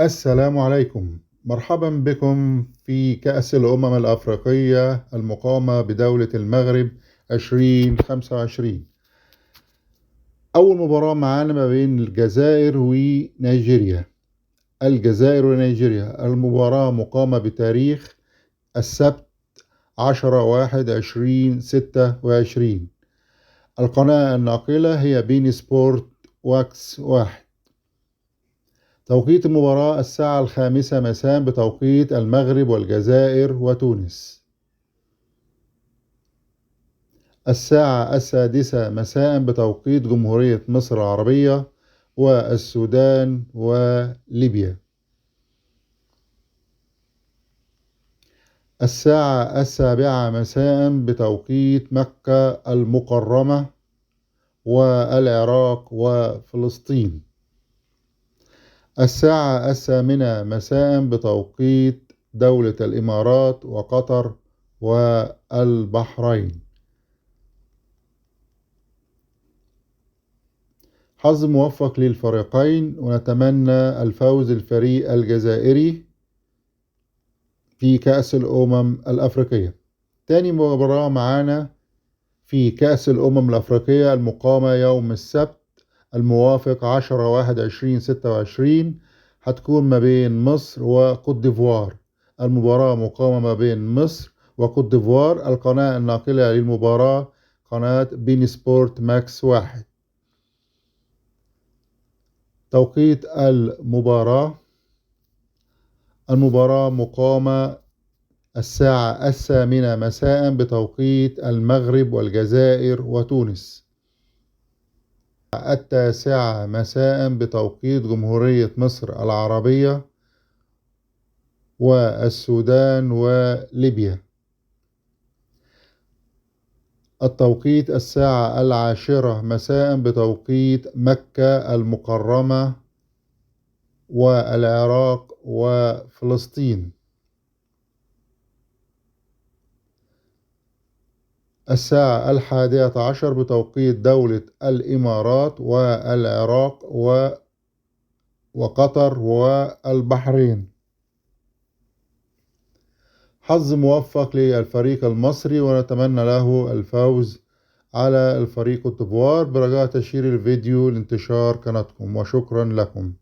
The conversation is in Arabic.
السلام عليكم، مرحبا بكم في كأس الأمم الأفريقية المقامة بدولة المغرب 2025. أول مباراة معانا ما بين الجزائر ونيجيريا. الجزائر ونيجيريا، المباراة مقامة بتاريخ السبت 10/1/2026. القناة الناقلة هي بين سبورت واكس 1. توقيت المباراة الساعة 5 مساء بتوقيت المغرب والجزائر وتونس. الساعة 6 مساء بتوقيت جمهورية مصر العربية والسودان وليبيا. الساعة 7 مساء بتوقيت مكة المكرمة والعراق وفلسطين. الساعة 8 مساء بتوقيت دولة الإمارات وقطر والبحرين. حظ موفق للفريقين، ونتمنى الفوز الفريق الجزائري في كأس الأمم الأفريقية. تاني مباراة معانا في كأس الأمم الأفريقية المقامة يوم السبت الموافق 10/1/2026 هتكون ما بين مصر وكوت ديفوار. المباراة مقامة ما بين مصر وكوت ديفوار. القناة الناقلة للمباراة قناة بين سبورت ماكس 1. توقيت المباراة مقامة الساعة 8 مساء بتوقيت المغرب والجزائر وتونس. 9 مساء بتوقيت جمهورية مصر العربية والسودان وليبيا. التوقيت الساعة 10 مساء بتوقيت مكة المكرمة والعراق وفلسطين. الساعة 11 بتوقيت دولة الإمارات والعراق وقطر والبحرين. حظ موفق للفريق المصري، ونتمنى له الفوز على الفريق كوت ديفوار. برجاء تشير الفيديو لانتشار قناتكم، وشكرا لكم.